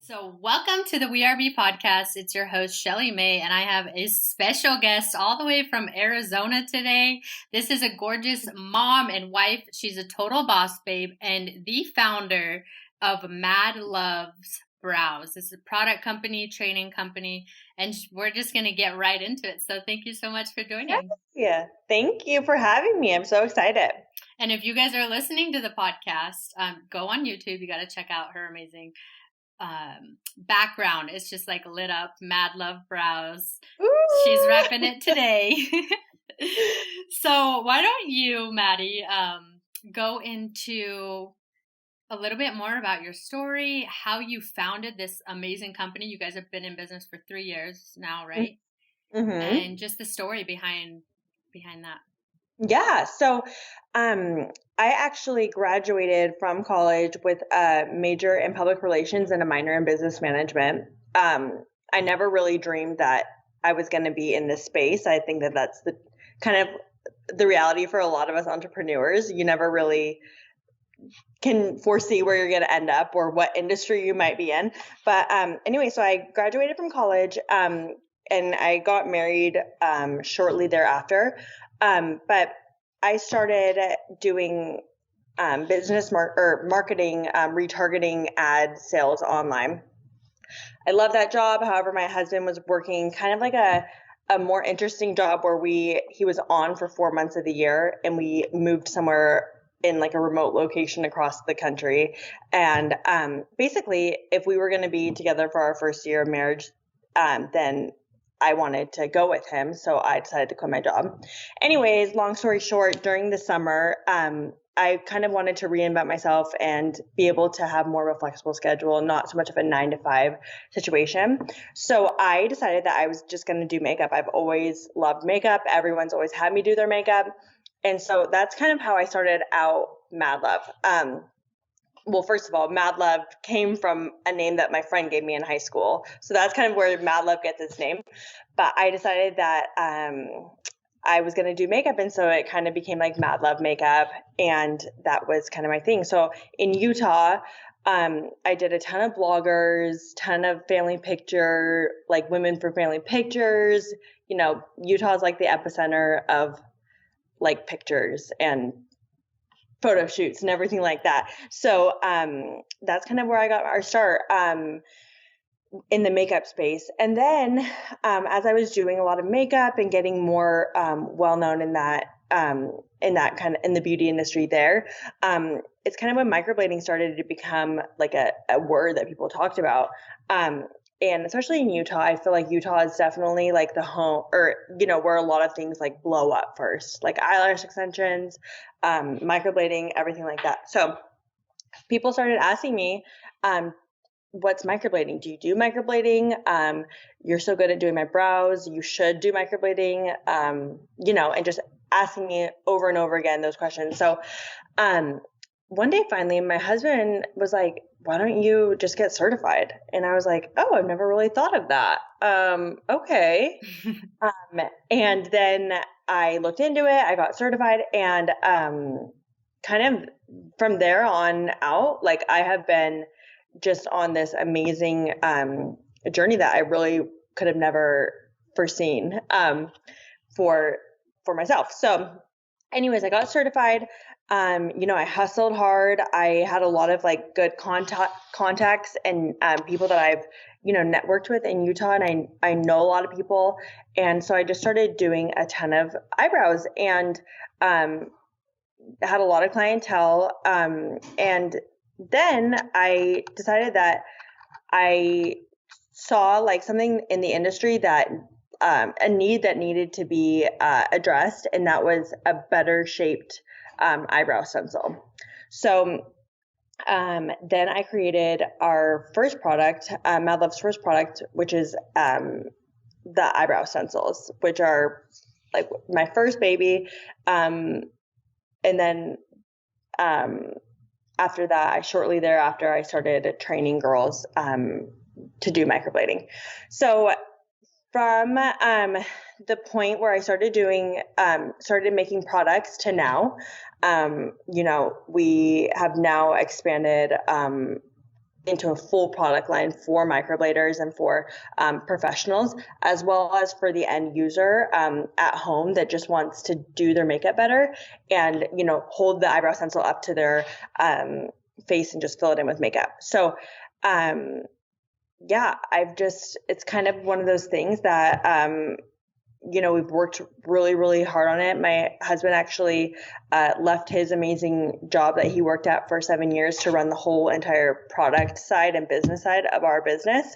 So, welcome to the Wearebe podcast. It's your host, Shelly May, and I have a special guest all the way from Arizona today. This is a gorgeous mom and wife. She's a total boss babe and the founder of Madluvv Brows. This is a product company, training company, and we're just going to get right into it. So, thank you so much for joining. Yeah, thank you for having me. I'm so excited. And if you guys are listening to the podcast, go on YouTube. You got to check out her amazing background. It's just like lit up. Madluvv Brows. Ooh. She's repping it today. So why don't you, Maddie, go into a little bit more about your story, how you founded this amazing company. You guys have been in business for 3 years now, right? Mm-hmm. And just the story behind that. Yeah. So I actually graduated from college with a major in public relations and a minor in business management. I never really dreamed that I was going to be in this space. I think that that's the kind of the reality for a lot of us entrepreneurs. You never really can foresee where you're going to end up or what industry you might be in. But anyway, so I graduated from college and I got married shortly thereafter. But I started doing marketing, retargeting ad sales online. I love that job. However, my husband was working kind of like a more interesting job where he was on for 4 months of the year, and we moved somewhere in like a remote location across the country. And basically, if we were going to be together for our first year of marriage, then I wanted to go with him. So I decided to quit my job. Anyways, long story short, during the summer, I kind of wanted to reinvent myself and be able to have more of a flexible schedule, not so much of a 9-to-5 situation. So I decided that I was just going to do makeup. I've always loved makeup. Everyone's always had me do their makeup. And so that's kind of how I started out Madluvv. Well, first of all, Madluvv came from a name that my friend gave me in high school. So that's kind of where Madluvv gets its name. But I decided that I was going to do makeup. And so it kind of became like Madluvv makeup. And that was kind of my thing. So in Utah, I did a ton of bloggers, ton of family picture, like women for family pictures. You know, Utah is like the epicenter of like pictures and photo shoots and everything like that. So that's kind of where I got our start in the makeup space. And then as I was doing a lot of makeup and getting more well-known in that kind of in the beauty industry there, it's kind of when microblading started to become like a word that people talked about. And especially in Utah, I feel like Utah is definitely like the home, or, you know, where a lot of things like blow up first, like eyelash extensions, microblading, everything like that. So people started asking me, what's microblading? Do you do microblading? You're so good at doing my brows. You should do microblading, you know, and just asking me over and over again those questions. So one day, finally, my husband was like, why don't you just get certified? And I was like, oh, I've never really thought of that. Okay. And then I looked into it. I got certified, and kind of from there on out, like I have been just on this amazing journey that I really could have never foreseen for myself. So anyways, I got certified. You know, I hustled hard. I had a lot of like good contacts and people that I've, you know, networked with in Utah, and I know a lot of people. And so I just started doing a ton of eyebrows and had a lot of clientele. And then I decided that I saw like something in the industry that a need that needed to be addressed, and that was a better shaped eyebrow stencil. So then I created our first product, Madluvu's first product, which is the eyebrow stencils, which are like my first baby. And then after that, shortly thereafter, I started training girls to do microblading. So from the point where I started making products to now, you know, we have now expanded into a full product line for microbladers and for professionals, as well as for the end user at home that just wants to do their makeup better and, hold the eyebrow stencil up to their face and just fill it in with makeup. So, yeah, it's kind of one of those things that, we've worked really, really hard on it. My husband actually left his amazing job that he worked at for 7 years to run the whole entire product side and business side of our business.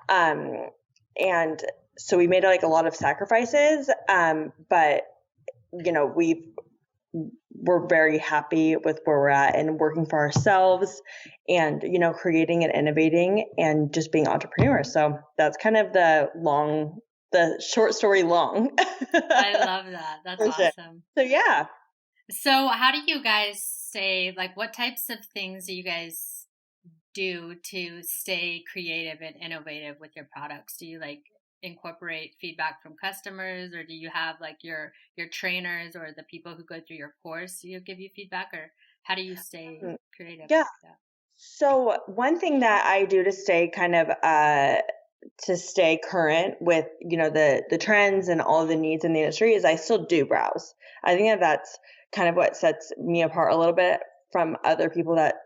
And so we made like a lot of sacrifices, but, we're very happy with where we're at and working for ourselves and, creating and innovating and just being entrepreneurs. So that's kind of the short story long. I love that. That's awesome. So yeah. So how do you guys say, like, what types of things do you guys do to stay creative and innovative with your products? Do you like incorporate feedback from customers, or do you have like your trainers or the people who go through your course give you feedback, or how do you stay creative? Yeah. Like that? So one thing that I do to stay kind of to stay current with, the trends and all the needs in the industry is I still do brows. I think that's kind of what sets me apart a little bit from other people that,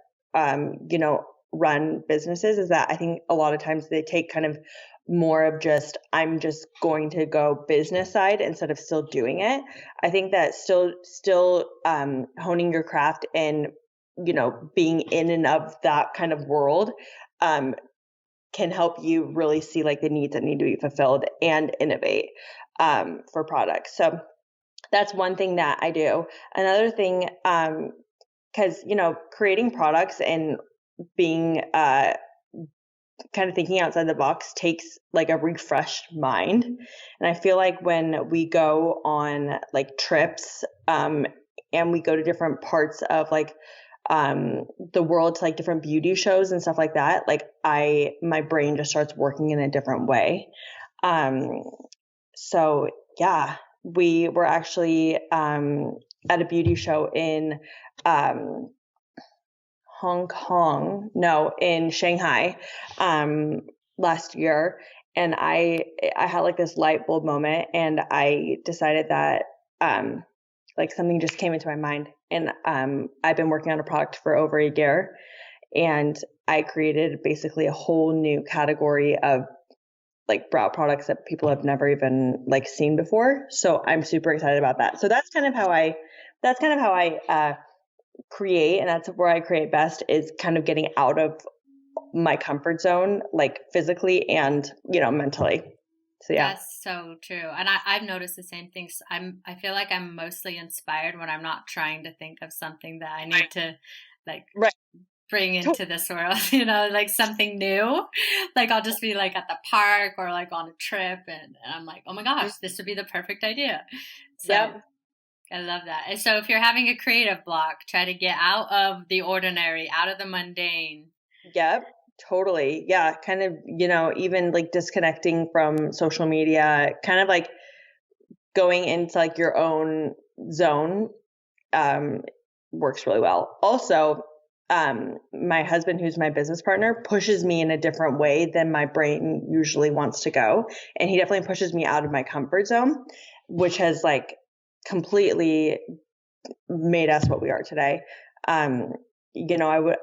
run businesses, is that I think a lot of times they take kind of more of I'm just going to go business side instead of still doing it. I think that still honing your craft and, being in and of that kind of world, can help you really see like the needs that need to be fulfilled and innovate for products. So that's one thing that I do. Another thing, because creating products and being kind of thinking outside the box takes like a refreshed mind. And I feel like when we go on like trips and we go to different parts of like the world, to like different beauty shows and stuff like that, like my brain just starts working in a different way. So yeah, we were actually at a beauty show in in Shanghai last year, and I had like this light bulb moment, and I decided that like something just came into my mind, and I've been working on a product for over a year, and I created basically a whole new category of like brow products that people have never even like seen before. So I'm super excited about that. So that's kind of how I create, and that's where I create best, is kind of getting out of my comfort zone, like physically and, mentally. So yeah. That's so true. And I've noticed the same things. I feel like I'm mostly inspired when I'm not trying to think of something that I need to like Right. bring into this world, like something new. Like I'll just be like at the park or like on a trip, and I'm like, oh my gosh, this would be the perfect idea. So Yep. I love that. And so if you're having a creative block, try to get out of the ordinary, out of the mundane. Yep. Totally. Yeah. Kind of, even like disconnecting from social media, kind of like going into like your own zone, works really well. Also, my husband, who's my business partner, pushes me in a different way than my brain usually wants to go. And he definitely pushes me out of my comfort zone, which has like completely made us what we are today.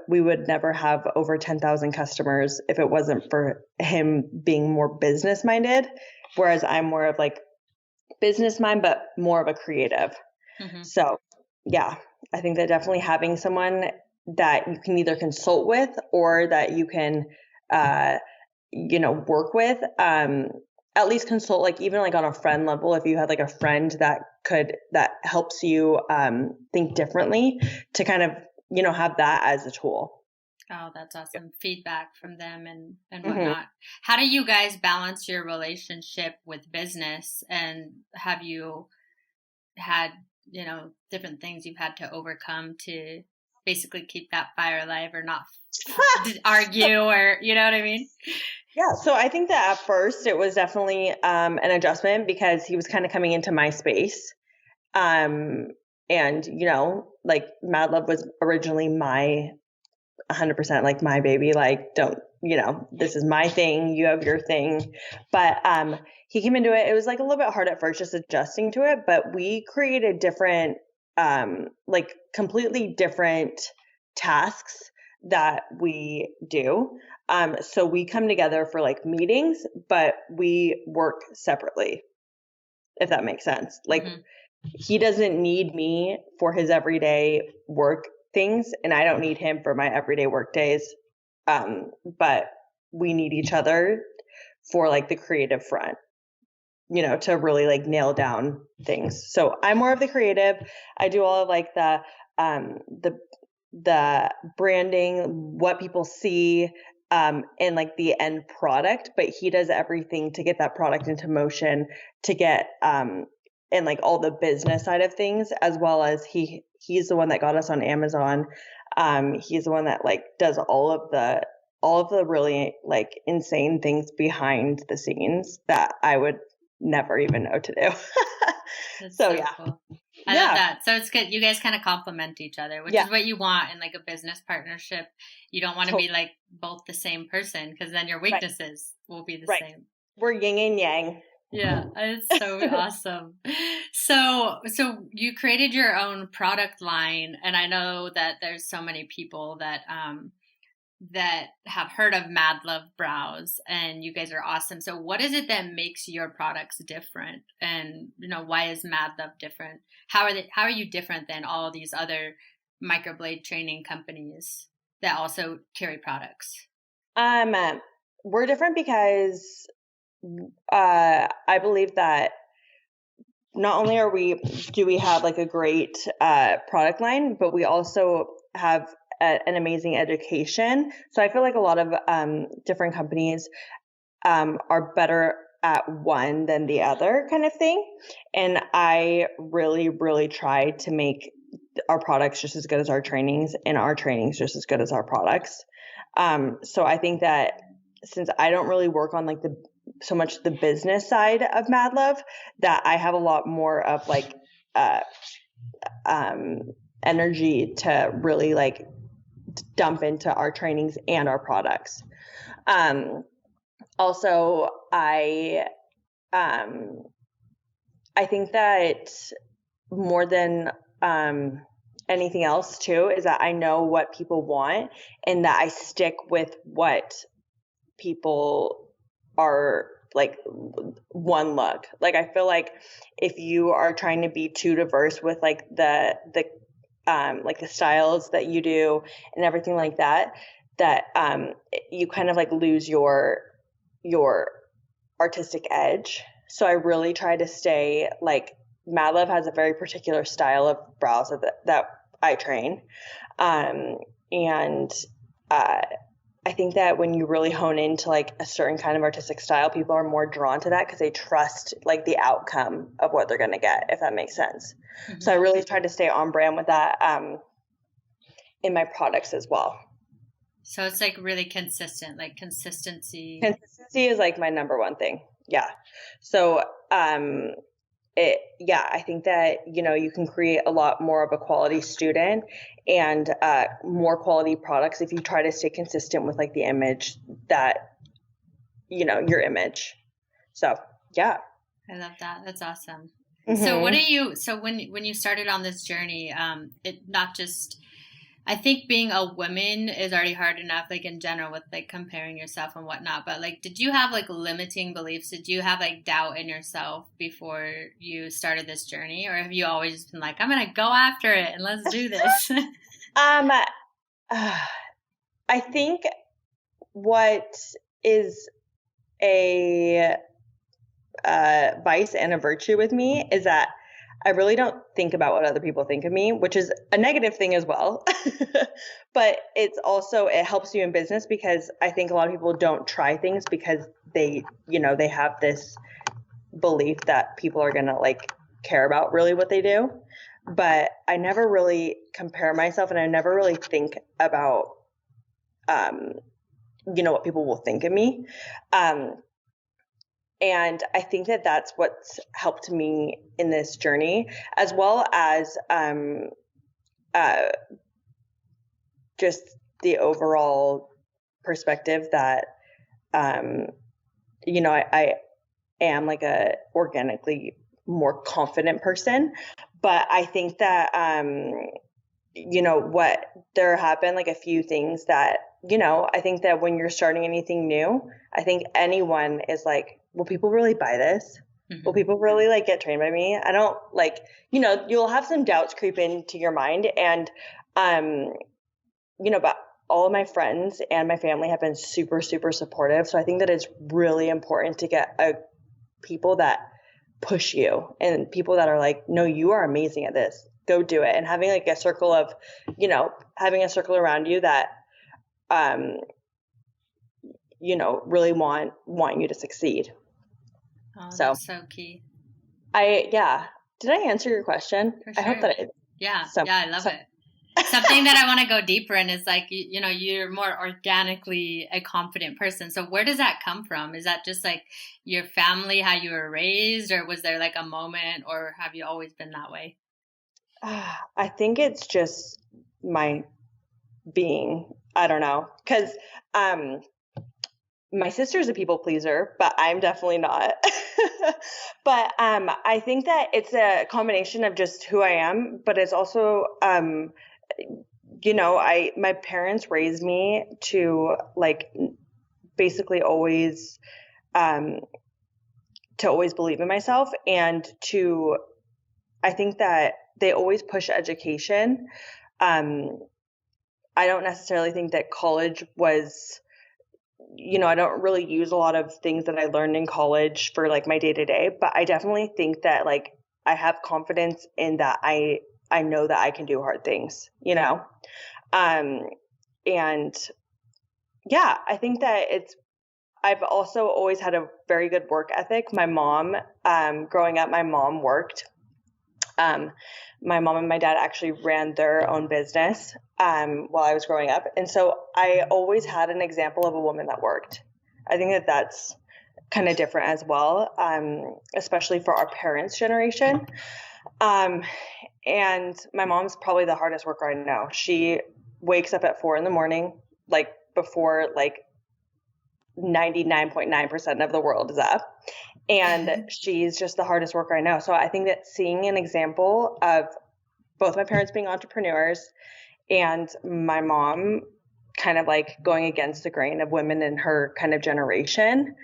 We would never have over 10,000 customers if it wasn't for him being more business minded, whereas I'm more of like business mind, but more of a creative. Mm-hmm. So yeah, I think that definitely having someone that you can either consult with or that you can, work with, at least consult, like even like on a friend level, if you had like a friend that helps you think differently, to kind of, have that as a tool. Oh, that's awesome. Feedback from them and whatnot. Mm-hmm. How do you guys balance your relationship with business? And have you had, different things you've had to overcome to basically keep that fire alive, or not argue, or, you know what I mean? Yeah. So I think that at first it was definitely an adjustment, because he was kind of coming into my space. And, like Madluvv was originally my 100% like my baby. Like, don't, this is my thing. You have your thing. But he came into it. It was like a little bit hard at first, just adjusting to it. But we created different, like completely different tasks that we do. So we come together for like meetings, but we work separately, if that makes sense. Like, he doesn't need me for his everyday work things, and I don't need him for my everyday work days. But we need each other for like the creative front, to really like nail down things. So I'm more of the creative. I do all of like the branding, what people see, and like the end product, but he does everything to get that product into motion, to get and like all the business side of things, as well as he's the one that got us on Amazon. He's the one that like does all of the really like insane things behind the scenes that I would never even know to do. So yeah. Cool. I love that. So it's good. You guys kind of complement each other, which is what you want in like a business partnership. You don't want to be like both the same person, because then your weaknesses will be the same. We're yin and yang. Yeah, it's so awesome. So you created your own product line, and I know that there's so many people that have heard of Madluvv Brows, and you guys are awesome. So what is it that makes your products different? And why is Madluvv different? How are you different than all these other microblade training companies that also carry products? We're different because I believe that not only do we have like a great product line, but we also have an amazing education. So I feel like a lot of different companies are better at one than the other kind of thing. And I really, really try to make our products just as good as our trainings, and our trainings just as good as our products. So I think that since I don't really work on like so much the business side of Madluvv, that I have a lot more of like energy to really like dump into our trainings and our products. Also, I think that more than anything else too is that I know what people want, and that I stick with what people are like one look. Like, I feel like if you are trying to be too diverse with like the styles that you do and everything like that, you kind of like lose your artistic edge. So I really try to stay like, Madluvv has a very particular style of brows that I train. And I think that when you really hone into like a certain kind of artistic style, people are more drawn to that because they trust like the outcome of what they're going to get, if that makes sense. Mm-hmm. So I really try to stay on brand with that in my products as well. So it's like really consistent, like consistency. Consistency is like my number one thing. Yeah. So I think that, you can create a lot more of a quality student and more quality products if you try to stay consistent with like the image that, your image. So, yeah. I love that. That's awesome. Mm-hmm. So when you started on this journey, I think being a woman is already hard enough, like in general with like comparing yourself and whatnot. But like, did you have like limiting beliefs? Did you have like doubt in yourself before you started this journey? Or have you always been like, I'm going to go after it and let's do this? I think what is a vice and a virtue with me is that I really don't think about what other people think of me, which is a negative thing as well. But it helps you in business, because I think a lot of people don't try things because they have this belief that people are going to like care about really what they do. But I never really compare myself, and I never really think about, what people will think of me. And I think that that's what's helped me in this journey, as well as just the overall perspective that, I am like a organically more confident person. But I think that, what there have been like a few things that, I think that when you're starting anything new, I think anyone is like, will people really buy this? Will people really like get trained by me? I don't like, you'll have some doubts creep into your mind. And, but all of my friends and my family have been super, super supportive. So I think that it's really important to get people that push you and people that are like, no, you are amazing at this. Go do it. And having like a circle of, having a circle around you that, really want you to succeed. Oh, that's so key. Did I answer your question? For sure. I hope that I did. Yeah, I love it. Something that I want to go deeper in is like, you're more organically a confident person. So where does that come from? Is that just like your family, how you were raised, or was there like a moment, or have you always been that way? I think it's just my being. I don't know. Because my sister's a people pleaser, but I'm definitely not. But I think that it's a combination of just who I am, but it's also my parents raised me to like basically always to always believe in myself, and I think that they always push education. I don't necessarily think that college was, I don't really use a lot of things that I learned in college for like my day to day, but I definitely think that like I have confidence in that I know that I can do hard things, and yeah, I think that I've also always had a very good work ethic. My mom, growing up, my mom worked. My mom and my dad actually ran their own business while I was growing up. And so I always had an example of a woman that worked. I think that that's kind of different as well, especially for our parents' generation. And my mom's probably the hardest worker I know. She wakes up at 4 a.m, like before like 99.9% of the world is up. And she's just the hardest worker I know. So I think that seeing an example of both my parents being entrepreneurs and my mom kind of like going against the grain of women in her kind of generation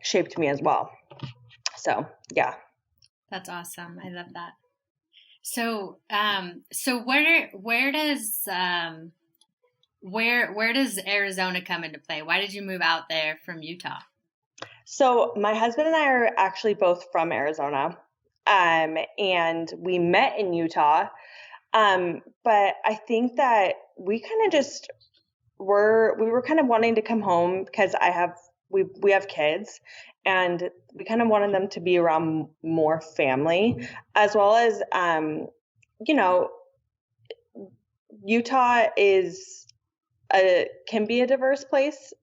shaped me as well. So, yeah. That's awesome. I love that. So, so where does Arizona come into play? Why did you move out there from Utah? So my husband and I are actually both from Arizona, and we met in Utah. But I think that we kind of just we were kind of wanting to come home because we have kids, and we kind of wanted them to be around more family, as well as Utah can be a diverse place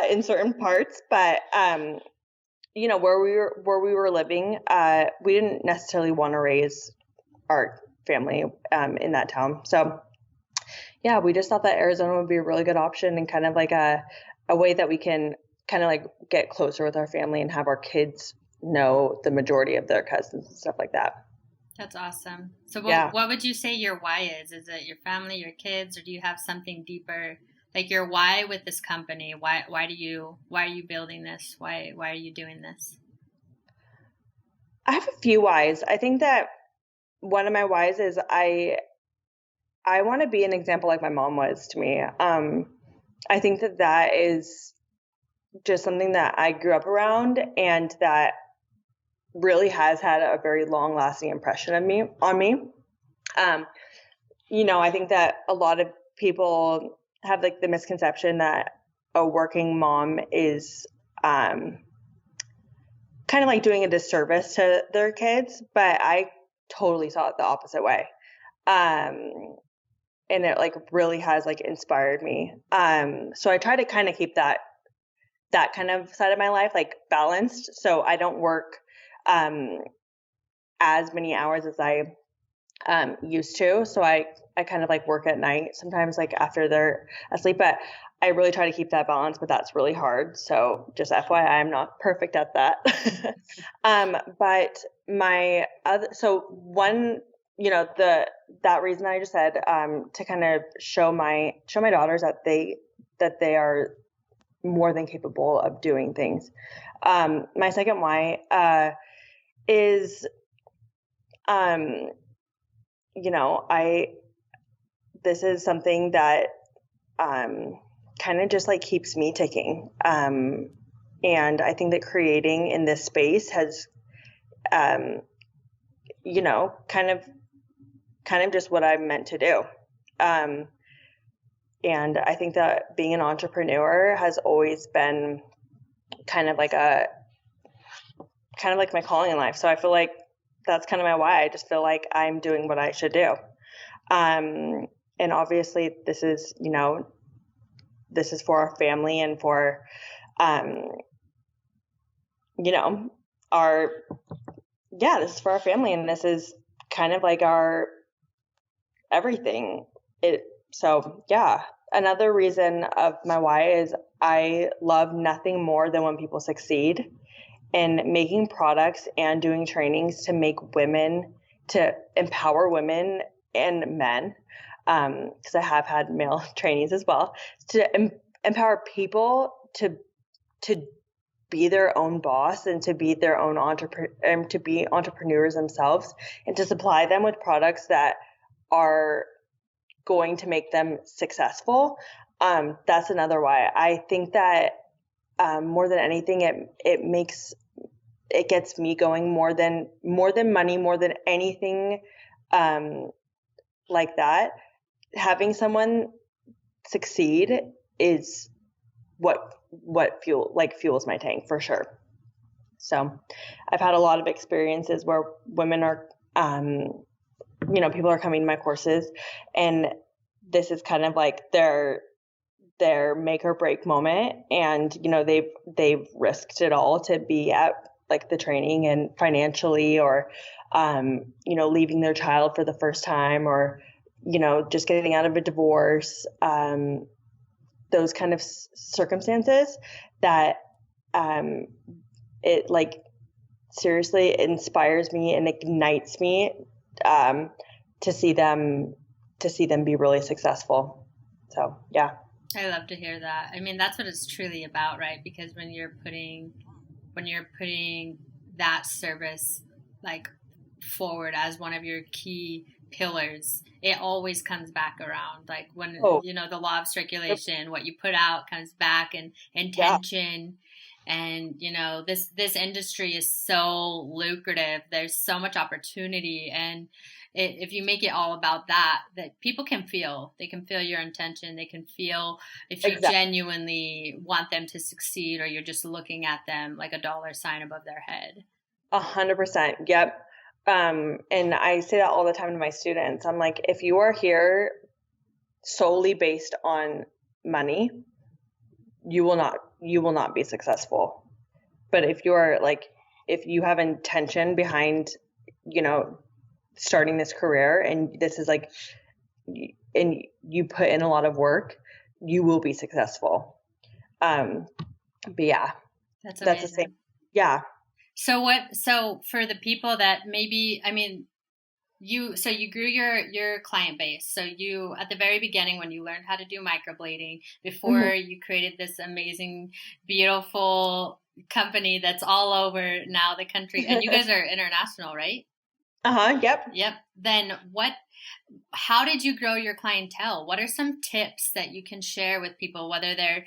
in certain parts, but where we were living, we didn't necessarily want to raise our family in that town. So yeah, we just thought that Arizona would be a really good option, and kind of like a way that we can kind of like get closer with our family and have our kids know the majority of their cousins and stuff like that. That's awesome. So what would you say your why is? Is it your family, your kids, or do you have something deeper? Like your why with this company? Why are you building this? Why are you doing this? I have a few whys. I think that one of my whys is I want to be an example like my mom was to me. I think that is just something that I grew up around, and that really has had a very long lasting impression on me. I think that a lot of people have like the misconception that a working mom is kind of like doing a disservice to their kids, but I totally saw it the opposite way. And it like really has like inspired me. So I try to kind of keep that kind of side of my life like balanced, so I don't work as many hours as I used to. So I kind of like work at night sometimes, like after they're asleep, but I really try to keep that balance, but that's really hard. So just FYI, I'm not perfect at that. But my other, so one, that reason I just said, to kind of show my daughters that they are more than capable of doing things. My second why, is, this is something that kind of just like keeps me ticking. And I think that creating in this space has, kind of just what I'm meant to do. And I think that being an entrepreneur has always been kind of like my calling in life. So I feel like that's kind of my why. I just feel like I'm doing what I should do. And obviously this is for our family and for, this is for our family, and this is kind of like our everything. Another reason of my why is I love nothing more than when people succeed, and making products and doing trainings to empower women and men, because I have had male trainees as well, to empower people to be their own boss and to be their own to be entrepreneurs themselves, and to supply them with products that are going to make them successful. That's another why. I think that more than anything, it gets me going more than money, more than anything like that. Having someone succeed is what fuels my tank for sure. So I've had a lot of experiences where women are, people are coming to my courses, and this is kind of like their make or break moment. And, they've risked it all to be at like the training, and financially, or, leaving their child for the first time, or, just getting out of a divorce, those kind of circumstances that, it like seriously inspires me and ignites me, to see them be really successful. So, yeah. I love to hear that. I mean, that's what it's truly about, right? Because when you're putting that service like forward as one of your key pillars, it always comes back around. Like when the law of circulation, what you put out comes back, and intention. And this industry is so lucrative. There's so much opportunity, and if you make it all about that people can feel, your intention. They can feel if you genuinely want them to succeed, or you're just looking at them like a dollar sign above their head. 100%. Yep. And I say that all the time to my students. I'm like, if you are here solely based on money, you will not be successful. But if you have intention behind, starting this career, and this is like, and you put in a lot of work, you will be successful. But yeah, that's the same. Yeah. So for the people that maybe, I mean, you grew your client base. So you, at the very beginning, when you learned how to do microblading, before you created this amazing, beautiful company that's all over now the country, and you guys are international, right? Yep. Then how did you grow your clientele? What are some tips that you can share with people, whether they're,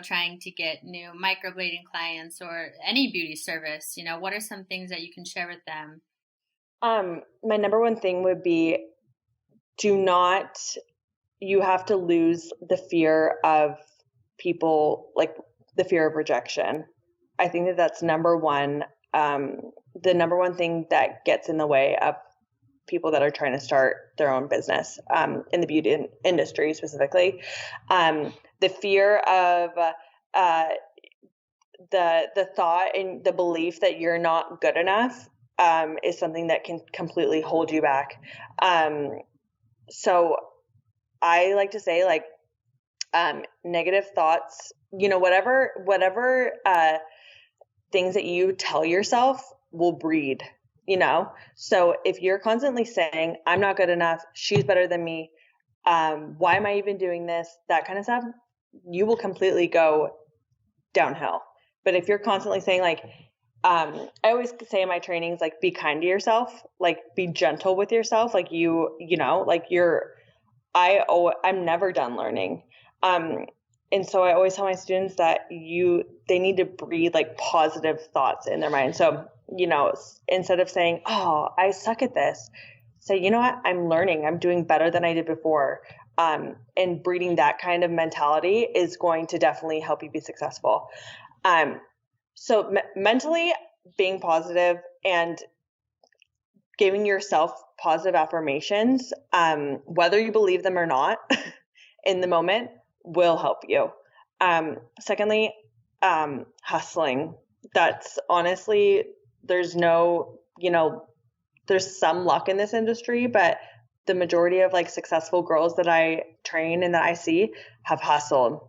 trying to get new microblading clients or any beauty service? What are some things that you can share with them? My number one thing would be, you have to lose the fear of people, like the fear of rejection. I think that that's number one. The number one thing that gets in the way of people that are trying to start their own business, in the beauty industry specifically, the fear of, the thought and the belief that you're not good enough is something that can completely hold you back. So I like to say, like, negative thoughts, whatever things that you tell yourself will breed, So if you're constantly saying, I'm not good enough, she's better than me, why am I even doing this? That kind of stuff, you will completely go downhill. But if you're constantly saying, like, I always say in my trainings, like, be kind to yourself, like, be gentle with yourself. Like, like I'm never done learning. And so I always tell my students that they need to breathe, like, positive thoughts in their mind. So, instead of saying, oh, I suck at this, say, you know what, I'm learning, I'm doing better than I did before. And breeding that kind of mentality is going to definitely help you be successful. So mentally being positive and giving yourself positive affirmations, whether you believe them or not, in the moment, will help you. Secondly, hustling. That's honestly, there's some luck in this industry, but the majority of, like, successful girls that I train and that I see have hustled.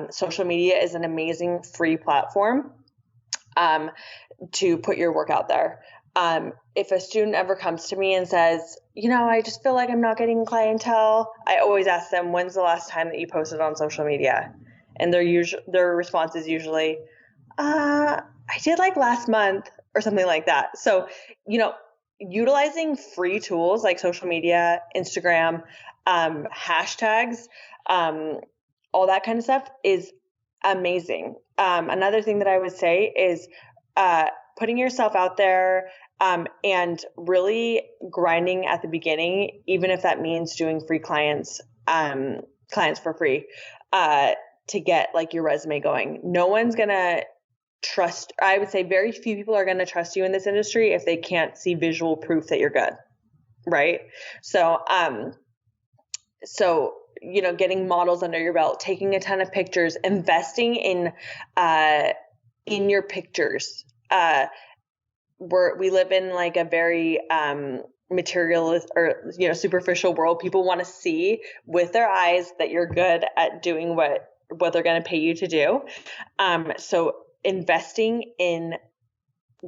Social media is an amazing free platform to put your work out there. If a student ever comes to me and says, I just feel like I'm not getting clientele, I always ask them, when's the last time that you posted on social media? And their response is usually, I did, like, last month or something like that. So, utilizing free tools like social media, Instagram, hashtags, all that kind of stuff is amazing. Another thing that I would say is putting yourself out there, and really grinding at the beginning, even if that means doing free clients for free, to get, like, your resume going. No one's gonna trust. I would say very few people are gonna trust you in this industry if they can't see visual proof that you're good, right? So, getting models under your belt, taking a ton of pictures, investing in your pictures. We live in, like, a very materialist or superficial world. People want to see with their eyes that you're good at doing what they're going to pay you to do. So investing in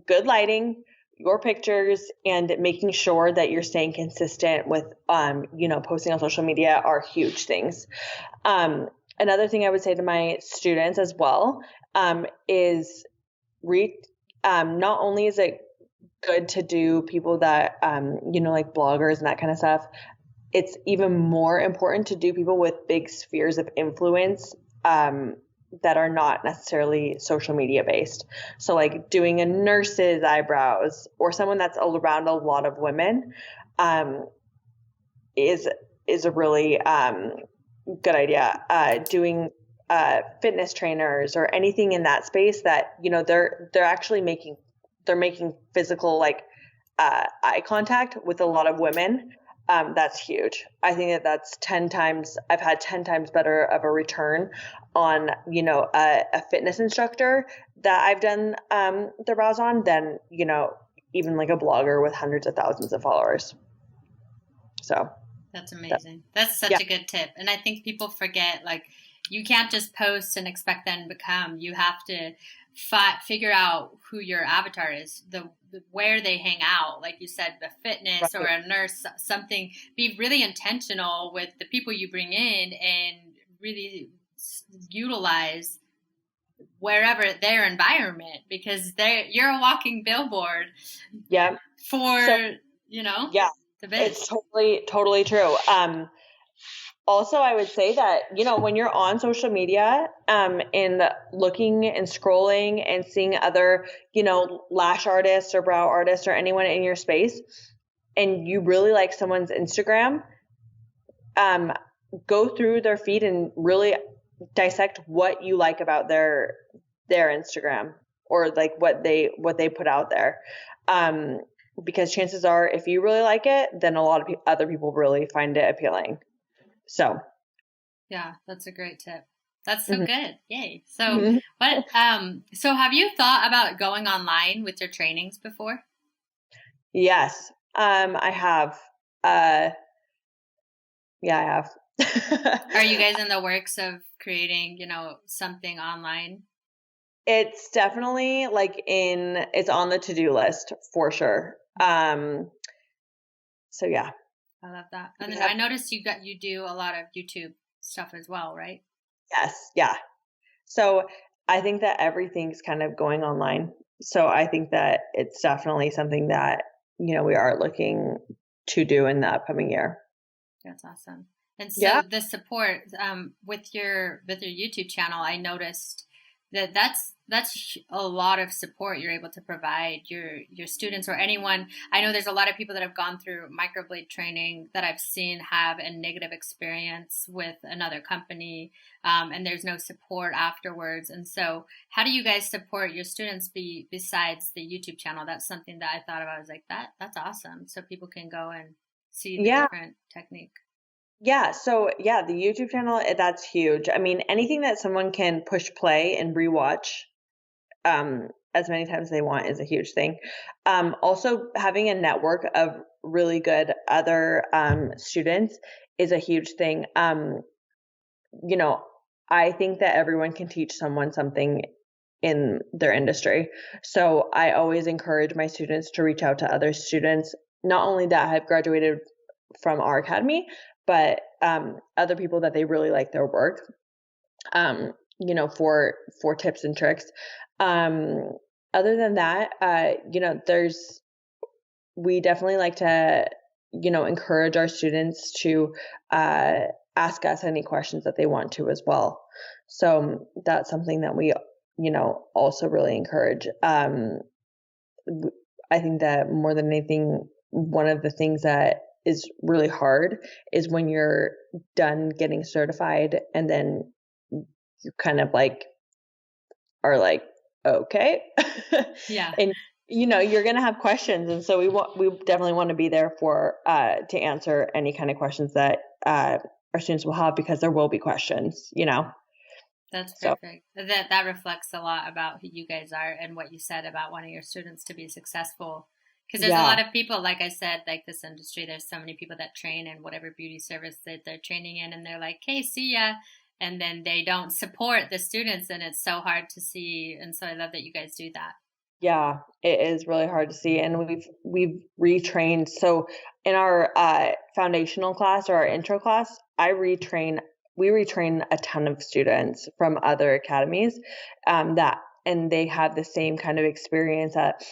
good lighting, your pictures, and making sure that you're staying consistent with posting on social media are huge things. Another thing I would say to my students as well is not only is it good to do people that, like bloggers and that kind of stuff, it's even more important to do people with big spheres of influence that are not necessarily social media based. So, like, doing a nurse's eyebrows or someone that's around a lot of women is a really good idea. Doing fitness trainers or anything in that space that they're actually making physical, like, eye contact with a lot of women. That's huge. I think that's 10 times. I've had 10 times better of a return on a fitness instructor that I've done the brows on than even, like, a blogger with hundreds of thousands of followers. So that's amazing. That's such a good tip. And I think people forget, like, you can't just post and expect them to become. You have to figure out who your avatar is, where they hang out, like you said, the fitness, right, or a nurse, something. Be really intentional with the people you bring in and really utilize wherever their environment, because you're a walking billboard. Yeah. For yeah, the biz. It's totally true. Also, I would say that, when you're on social media, and looking and scrolling and seeing other, lash artists or brow artists or anyone in your space, and you really like someone's Instagram, go through their feed and really dissect what you like about their Instagram, or, like, what they put out there. Because chances are, if you really like it, then a lot of other people really find it appealing. So, yeah, that's a great tip. That's so Mhm. good. Yay. So Mhm. so have you thought about going online with your trainings before? Yes. I have. Uh, yeah, I have. Are you guys in the works of creating, something online? It's definitely it's on the to-do list for sure. So yeah. I love that. And We then have I noticed you do a lot of YouTube stuff as well, right? yes, yeah. So I think that everything's kind of going online. So I think that it's definitely something that, we are looking to do in the upcoming year. That's awesome. And so Yeah. the support with your YouTube channel, I noticed that's a lot of support you're able to provide your students or anyone. I know there's a lot of people that have gone through microblade training that I've seen have a negative experience with another company, and there's no support afterwards. And so, how do you guys support your students besides the YouTube channel? That's something that I thought about. I was like, that's awesome. So people can go and see the Yeah. different technique. Yeah. So yeah, the YouTube channel, that's huge. I mean, anything that someone can push play and rewatch as many times as they want is a huge thing. Also, having a network of really good other students is a huge thing. You know, I think that everyone can teach someone something in their industry. So I always encourage my students to reach out to other students, not only that have graduated from our academy, but other people that they really like their work, for tips and tricks. Um, Other than that, we definitely like to, encourage our students to uh, ask us any questions that they want to as well. So that's something that we, also really encourage. I think that more than anything, one of the things that is really hard is when you're done getting certified and then you kind of are like, okay. Yeah. And you're going to have questions. And so we definitely want to be there to answer any kind of questions that our students will have, because there will be questions. That's So perfect. That reflects a lot about who you guys are and what you said about wanting your students to be successful. Because there's a yeah, lot of people, like I said, like this industry, there's so many people that train in whatever beauty service that they're training in, and they're like, "Hey, see ya," and then they don't support the students, and it's so hard to see. And so I love that you guys do that. yeah, it is really hard to see. And we've retrained. So in our foundational class or our intro class, we retrain a ton of students from other academies, that and they have the same kind of experience that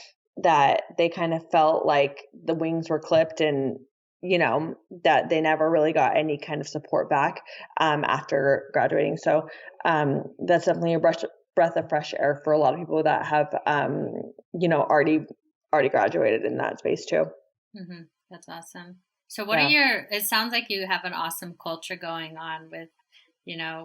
they kind of felt like the wings were clipped, and that they never really got any kind of support back after graduating. So that's definitely a breath of fresh air for a lot of people that have already graduated in that space too. Hmm. That's awesome. So what are Yeah. it sounds like you have an awesome culture going on with,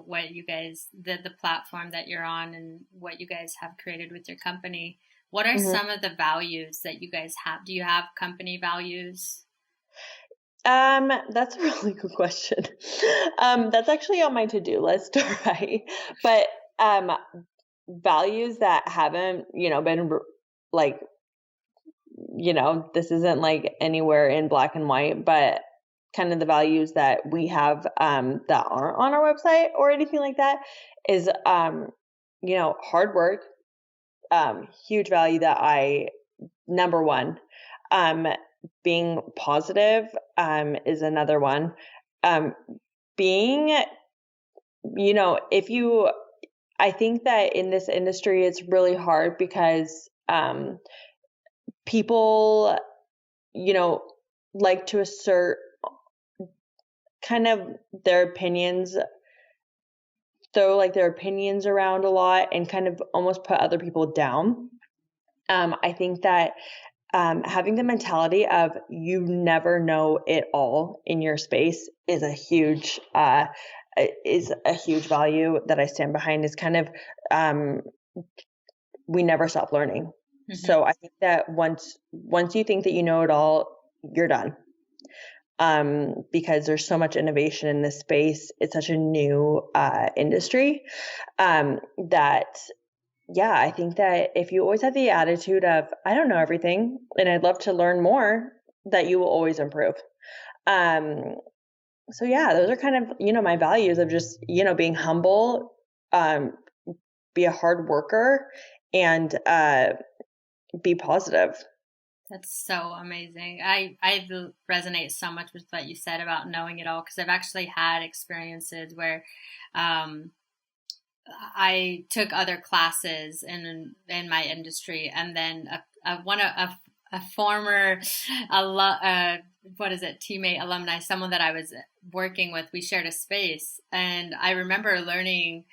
what you guys, the platform that you're on and what you guys have created with your company. What are Mhm. some of the values that you guys have? Do you have company values? That's a really good question. That's actually on my to-do list, right? But um, values that haven't, been like, this isn't like anywhere in black and white, but kind of the values that we have that aren't on our website or anything like that is, hard work, huge value that number one. Um, Being positive is another one. Um, being, if you, I think that in this industry, it's really hard because people, you know, like to assert kind of their opinions, throw like their opinions around a lot and kind of almost put other people down. I think that having the mentality of you never know it all in your space is a huge value that I stand behind. Is kind of um, we never stop learning. Hmm. So I think that once you think that you know it all, you're done. because there's so much innovation in this space. It's such a new industry that, yeah, I think that if you always have the attitude of, I don't know everything and I'd love to learn more, that you will always improve. So yeah, those are kind of, my values of just, being humble, be a hard worker, and be positive. That's so amazing. I resonate so much with what you said about knowing it all, because I've actually had experiences where I took other classes in my industry, and then a former teammate, alumni, someone that I was working with, we shared a space, and I remember learning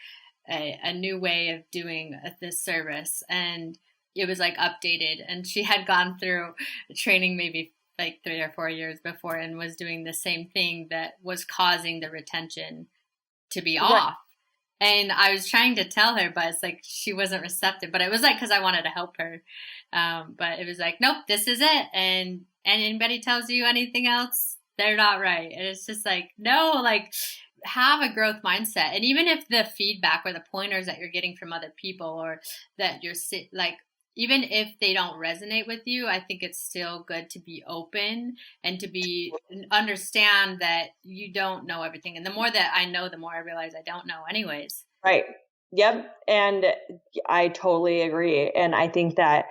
a new way of doing this service, and it was like updated, and she had gone through training maybe like 3 or 4 years before and was doing the same thing that was causing the retention to be off. And I was trying to tell her, but it's like she wasn't receptive. But it was like because I wanted to help her. But it was like, nope, this is it. And anybody tells you anything else, they're not right. And it's just like, no, like have a growth mindset. And even if the feedback or the pointers that you're getting from other people, or that you're like, even if they don't resonate with you, I think it's still good to be open and to understand that you don't know everything. And the more that I know, the more I realize I don't know anyways. Right. Yep. And I totally agree. And I think that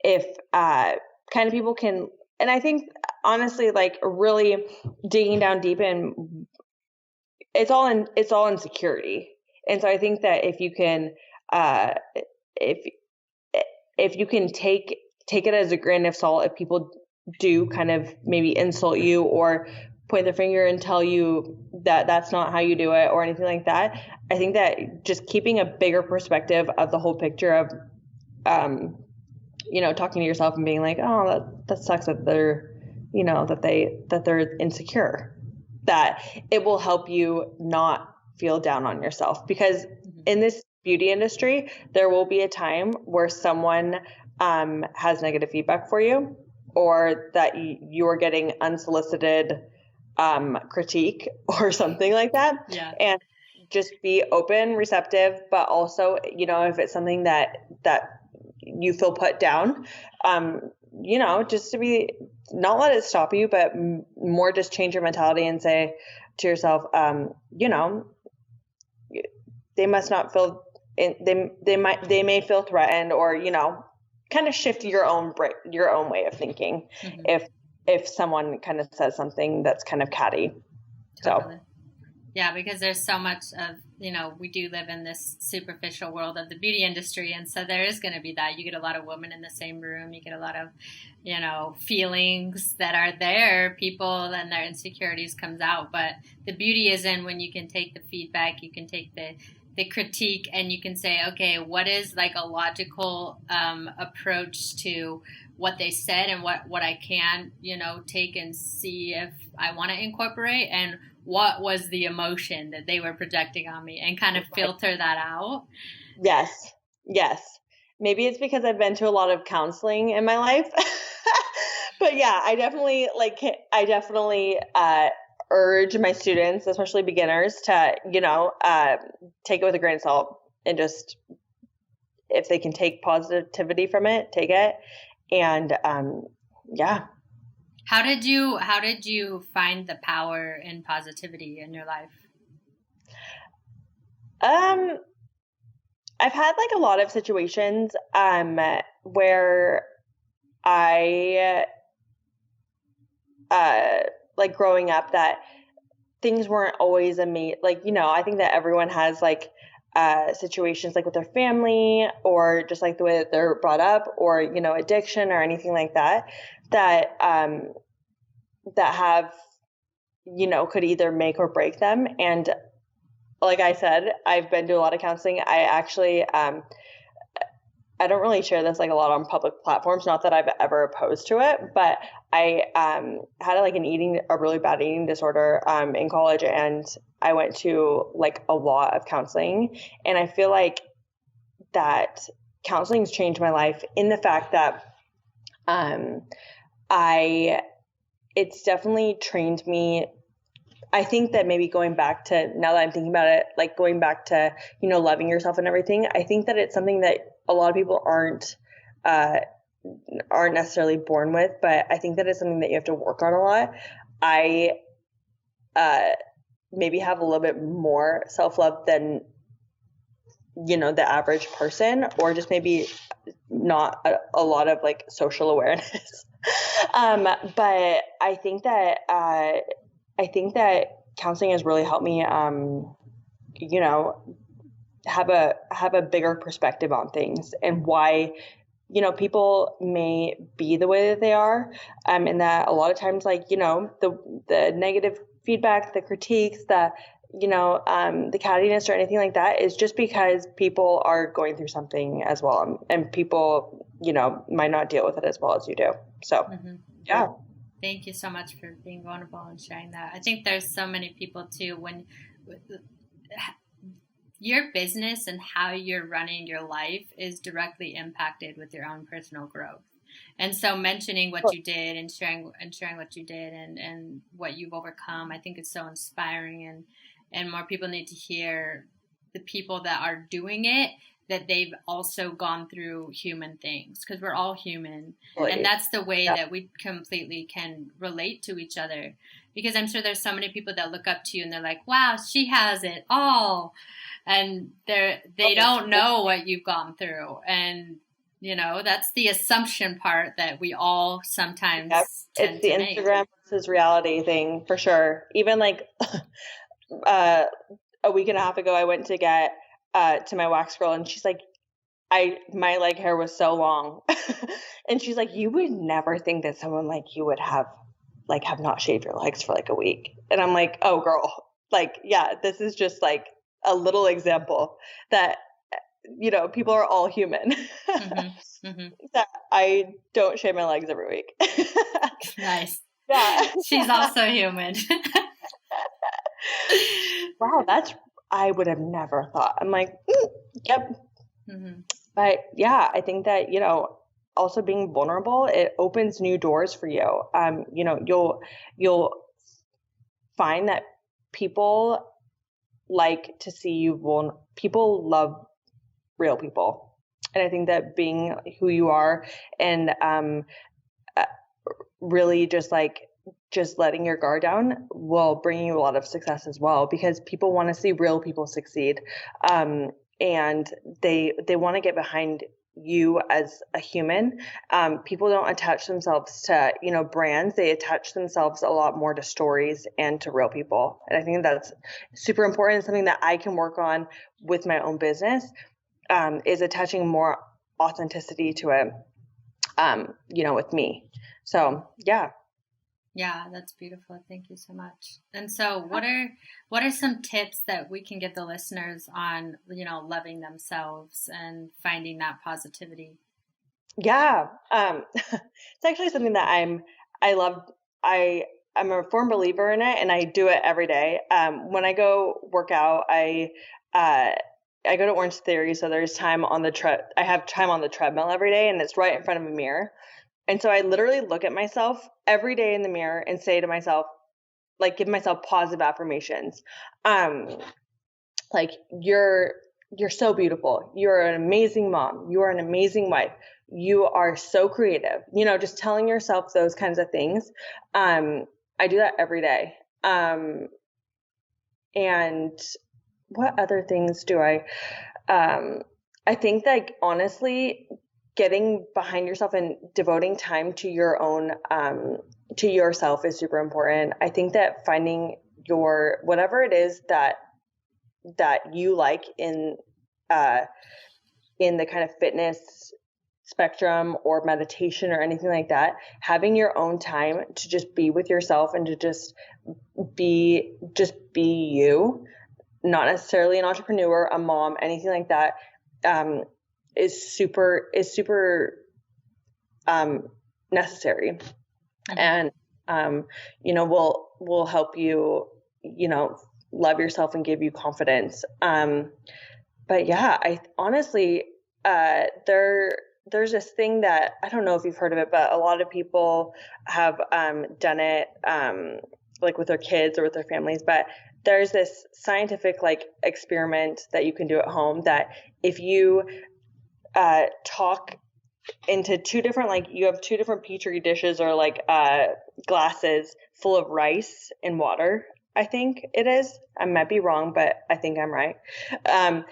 if kind of people can, and I think honestly, like really digging down deep in, it's all in security. And so I think that if you can, if you can take it as a grain of salt, if people do kind of maybe insult you or point their finger and tell you that that's not how you do it or anything like that, I think that just keeping a bigger perspective of the whole picture of, talking to yourself and being like, oh, that sucks that they're, that they're insecure, that it will help you not feel down on yourself. Because in this beauty industry, there will be a time where someone has negative feedback for you, or that you're getting unsolicited critique or something like that. Yeah. And just be open, receptive, but also, if it's something that you feel put down, just to be, not let it stop you, but more just change your mentality and say to yourself, they must not feel, they may feel threatened, or, kind of shift your own way of thinking. Mm-hmm. If someone kind of says something that's kind of catty. Totally. So. Yeah, because there's so much of, we do live in this superficial world of the beauty industry. And so there is going to be that. You get a lot of women in the same room. You get a lot of, feelings that are there. People and their insecurities comes out. But the beauty is in when you can take the feedback, you can take the critique, and you can say, okay, what is like a logical approach to what they said, and what I can, take and see if I want to incorporate, and what was the emotion that they were projecting on me, and kind of filter that out. Yes. Maybe it's because I've been to a lot of counseling in my life. But yeah, I definitely urge my students, especially beginners, to, take it with a grain of salt, and just, if they can take positivity from it, take it. And, yeah. How did you find the power in positivity in your life? I've had like a lot of situations, where I, like growing up, that things weren't always amazing. Like, I think that everyone has like, situations like with their family, or just like the way that they're brought up, or, addiction or anything like that, that have, could either make or break them. And like I said, I've been to a lot of counseling. I actually, I don't really share this like a lot on public platforms, not that I've ever opposed to it, but I had like a really bad eating disorder in college, and I went to like a lot of counseling, and I feel like that counseling's changed my life in the fact that I it's definitely trained me. I think that maybe going back to, now that I'm thinking about it, like going back to, loving yourself and everything, I think that it's something that a lot of people aren't necessarily born with, but I think that it's something that you have to work on a lot. I maybe have a little bit more self-love than, the average person, or just maybe not a lot of like social awareness. But I think that counseling has really helped me, have a bigger perspective on things and why, people may be the way that they are. And that a lot of times, like, the negative feedback, the critiques, the cattiness or anything like that is just because people are going through something as well. And people, might not deal with it as well as you do. So, yeah. Thank you so much for being vulnerable and sharing that. I think there's so many people too, when your business and how you're running your life is directly impacted with your own personal growth. And so mentioning what you did and sharing what you did and what you've overcome, I think is so inspiring, and more people need to hear the people that are doing it, that they've also gone through human things, because we're all human. And that's the way that we completely can relate to each other, because I'm sure there's so many people that look up to you and they're like, wow, she has it all, and they don't know what you've gone through. And that's the assumption part that we all sometimes tend it's the to Instagram make. versus reality thing, for sure. Even like a week and a half ago, I went to get to my wax girl, and she's like, my leg hair was so long. And she's like, you would never think that someone like you would have not shaved your legs for like a week. And I'm like, oh girl, like, yeah, this is just like a little example that, people are all human. That I don't shave my legs every week. Nice. Yeah. She's also human. Wow, I would have never thought. I'm like, yep. But yeah, I think that, also being vulnerable, it opens new doors for you. You'll find that people like to see you people love real people. And I think that being who you are and really just letting your guard down will bring you a lot of success as well, because people want to see real people succeed. And they want to get behind you as a human. People don't attach themselves to, brands. They attach themselves a lot more to stories and to real people. And I think that's super important. It's something that I can work on with my own business, is attaching more authenticity to it, with me. So, yeah. Yeah, that's beautiful. Thank you so much. And so what are some tips that we can give the listeners on, loving themselves and finding that positivity? Yeah. It's actually something that I love. I'm a firm believer in it, and I do it every day. When I go work out, I go to Orange Theory. So there's time on I have time on the treadmill every day, and it's right in front of a mirror. And so I literally look at myself every day in the mirror and say to myself, like, give myself positive affirmations. Like, you're so beautiful. You're an amazing mom. You are an amazing wife. You are so creative. Just telling yourself those kinds of things. I do that every day. And what other things do I think that, honestly, getting behind yourself and devoting time to your own, to yourself is super important. I think that finding your, whatever it is that you like in the kind of fitness spectrum or meditation or anything like that, having your own time to just be with yourself and to just be you, not necessarily an entrepreneur, a mom, anything like that, is super necessary. And will help you, love yourself and give you confidence. But yeah, I honestly, there's this thing that I don't know if you've heard of it, but a lot of people have done it like with their kids or with their families. But there's this scientific like experiment that you can do at home that if you talk into two different, like you have two different petri dishes or like glasses full of rice and water. I think it is. I might be wrong, but I think I'm right. And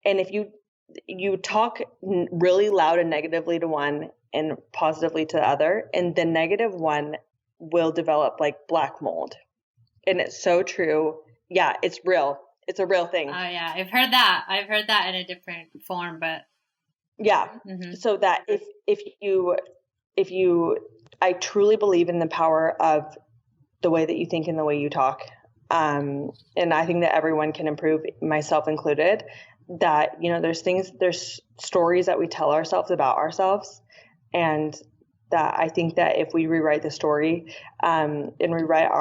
if you talk really loud and negatively to one and positively to the other, and the negative one will develop like black mold. And it's so true. Yeah, it's real. It's a real thing. Oh yeah, I've heard that. I've heard that in a different form, but yeah. So that if you I truly believe in the power of the way that you think and the way you talk. And I think that everyone can improve, myself included, that, there's stories that we tell ourselves about ourselves. And that I think that if we rewrite the story, and rewrite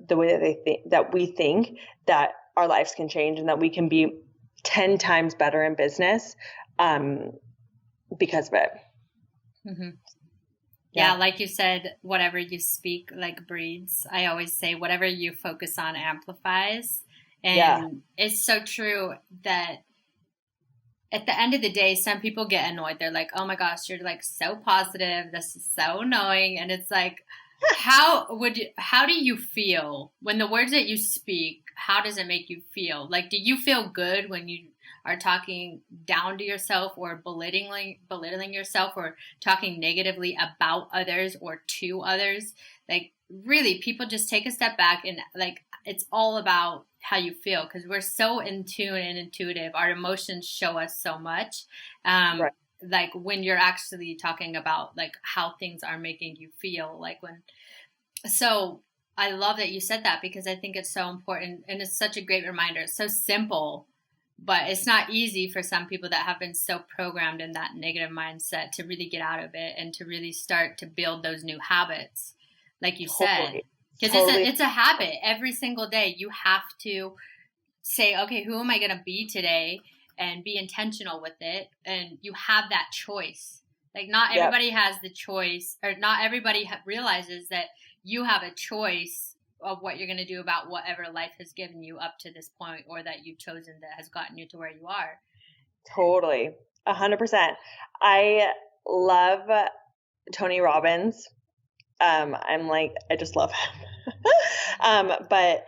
the way that we think, that our lives can change and that we can be 10 times better in business, because of it. Mm-hmm. Yeah, like you said, whatever you speak like breeds. I always say whatever you focus on amplifies. And it's so true that at the end of the day, some people get annoyed. They're like, oh my gosh, you're like so positive. This is so annoying. And it's like, how do you feel when the words that you speak, how does it make you feel? Like, do you feel good when you are talking down to yourself or belittling yourself or talking negatively about others or to others? Like, really, people just take a step back and like, it's all about how you feel, because we're so in tune and intuitive. Our emotions show us so much. Right. Like when you're actually talking about like how things are making you feel, so I love that you said that, because I think it's so important and it's such a great reminder. It's so simple, but it's not easy for some people that have been so programmed in that negative mindset to really get out of it and to really start to build those new habits, like you said. Because it's a habit. Every single day you have to say, okay, who am I going to be today, and be intentional with it. And you have that choice. Like not everybody has the choice, or not everybody realizes that you have a choice of what you're going to do about whatever life has given you up to this point, or that you've chosen that has gotten you to where you are. Totally. 100%. I love Tony Robbins. I just love him. But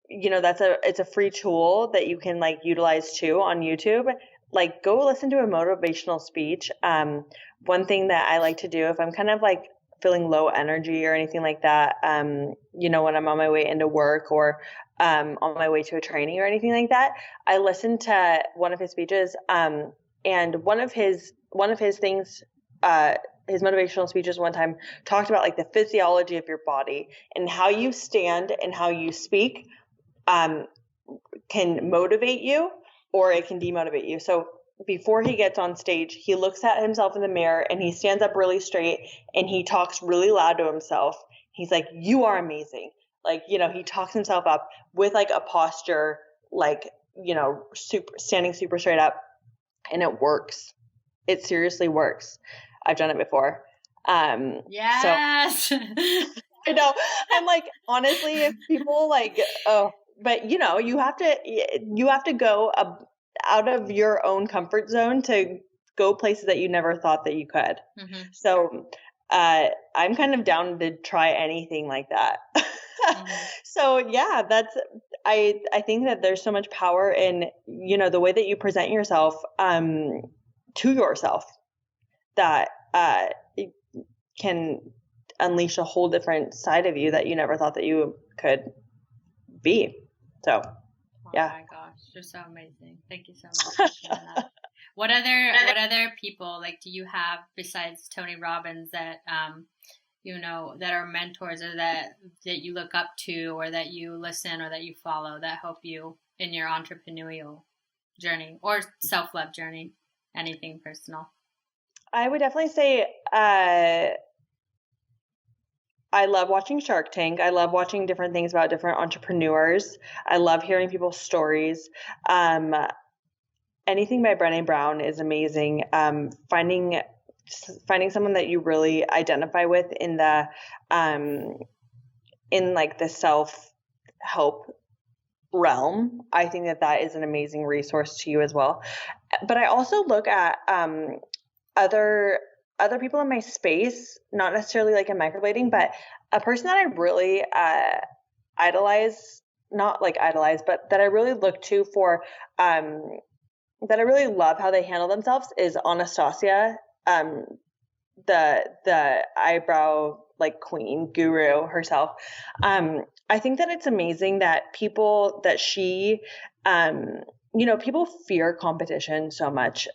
it's a free tool that you can like utilize too on YouTube. Like go listen to a motivational speech. One thing that I like to do if I'm kind of like feeling low energy or anything like that, when I'm on my way into work or on my way to a training or anything like that, I listen to one of his speeches. And one of his things, his motivational speeches one time talked about like the physiology of your body and how you stand and how you speak can motivate you or it can demotivate you. So before he gets on stage, he looks at himself in the mirror and he stands up really straight and he talks really loud to himself. He's like, you are amazing. Like, he talks himself up with like a posture, like, standing super straight up, and it works. It seriously works. I've done it before. Yes. So, I know. I'm like, honestly, if people like, but you have to go out of your own comfort zone to go places that you never thought that you could. Mm-hmm. So, I'm kind of down to try anything like that. Mm-hmm. So yeah, I think that there's so much power in, the way that you present yourself, to yourself, that, it can unleash a whole different side of you that you never thought that you could be. So, yeah. Oh my gosh, you're so amazing. Thank you so much for sharing that. What other people like do you have besides Tony Robbins that that are mentors, or that you look up to, or that you listen or that you follow, that help you in your entrepreneurial journey or self-love journey, anything personal? I would definitely say I love watching Shark Tank. I love watching different things about different entrepreneurs. I love hearing people's stories. anything by Brené Brown is amazing. Finding someone that you really identify with in the in like the self-help realm, I think that is an amazing resource to you as well. But I also look at other people in my space, not necessarily like in microblading, but a person that I really idolize, not like idolize, but that I really look to for that I really love how they handle themselves is Anastasia, the eyebrow like queen guru herself. I think that it's amazing that people that she, people fear competition so much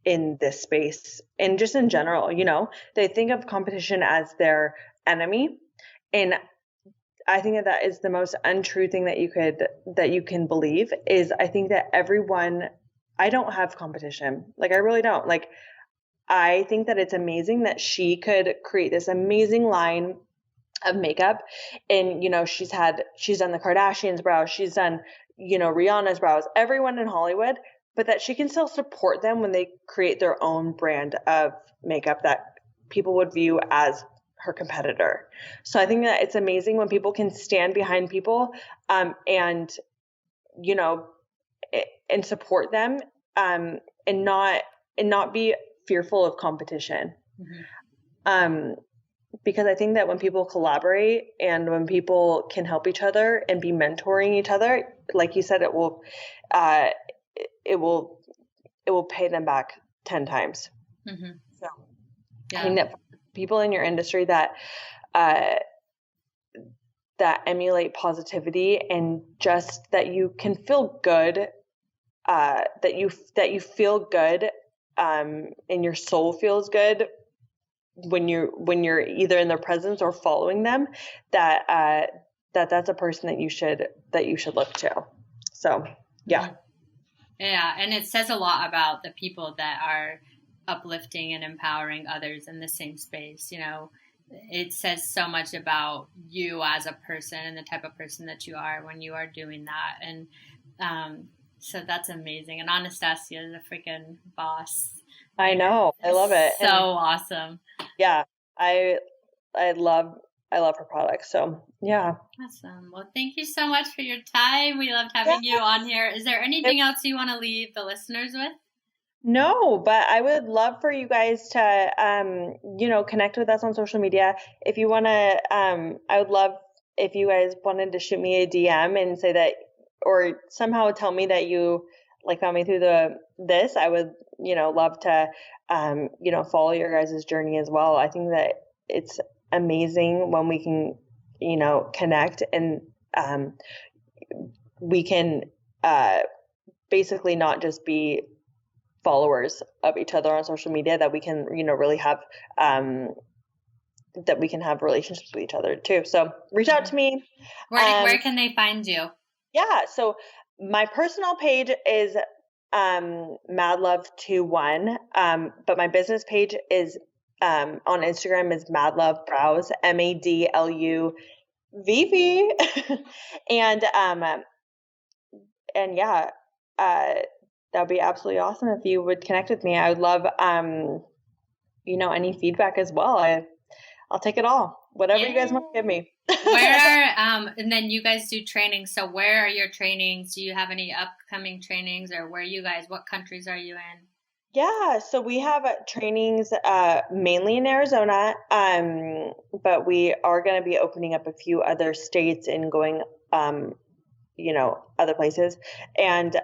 in this space and just in general. They think of competition as their enemy, and I think that is the most untrue thing that you can believe. Is I think that I don't have competition. Like, I really don't. Like, I think that it's amazing that she could create this amazing line of makeup, and she's done the Kardashians' brows, she's done Rihanna's brows, everyone in Hollywood, but that she can still support them when they create their own brand of makeup that people would view as her competitor. So I think that it's amazing when people can stand behind people and support them and not be fearful of competition. Because I think that when people collaborate and when people can help each other and be mentoring each other, like you said, it will pay them back 10 times. So yeah. I think that people in your industry that emulate positivity and just that you can feel good, that you feel good, and your soul feels good when you're either in their presence or following them, that's a person that you should look to. So yeah. Yeah, and it says a lot about the people that are uplifting and empowering others in the same space. It says so much about you as a person and the type of person that you are when you are doing that. And so that's amazing. And Anastasia is a freaking boss. I know. I love it. So awesome. Yeah. I love her products. So yeah. Awesome. Well, thank you so much for your time. We loved having you on here. Is there anything else you want to leave the listeners with? No, but I would love for you guys to, connect with us on social media. If you want to, I would love if you guys wanted to shoot me a DM and say that, or somehow tell me that you found me through this. I would, love to, follow your guys' journey as well. I think that it's amazing when we can, connect and, we can, basically not just be followers of each other on social media, that we can, really have, that we can have relationships with each other too. So reach out to me. Where can they find you? Yeah. So my personal page is, Madluvv21. But my business page is, on Instagram is Madluvv Brows, MADLUVV. And yeah, that'd be absolutely awesome if you would connect with me. I would love, any feedback as well. I'll take it all. Whatever you guys want to give me. And then you guys do trainings. So where are your trainings? Do you have any upcoming trainings, or what countries are you in? Yeah, so we have trainings mainly in Arizona, but we are going to be opening up a few other states and going, other places. And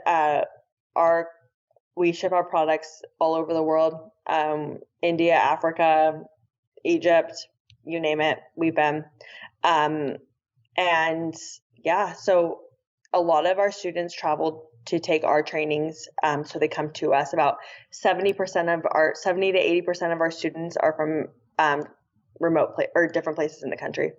we ship our products all over the world, India, Africa, Egypt, you name it, we've been. And yeah, so a lot of our students travel to take our trainings. So they come to us. About 70 to 80% of our students are from remote or different places in the country.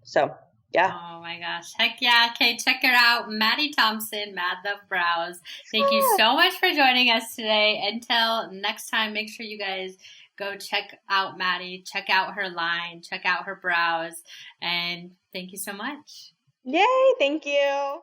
So yeah. Oh my gosh. Heck yeah. Okay, check her out. Maddie Thompson, Madluvv Brows. Thank you so much for joining us today. Until next time, make sure you guys go check out Maddie, check out her line, check out her brows, and thank you so much. Yay, thank you.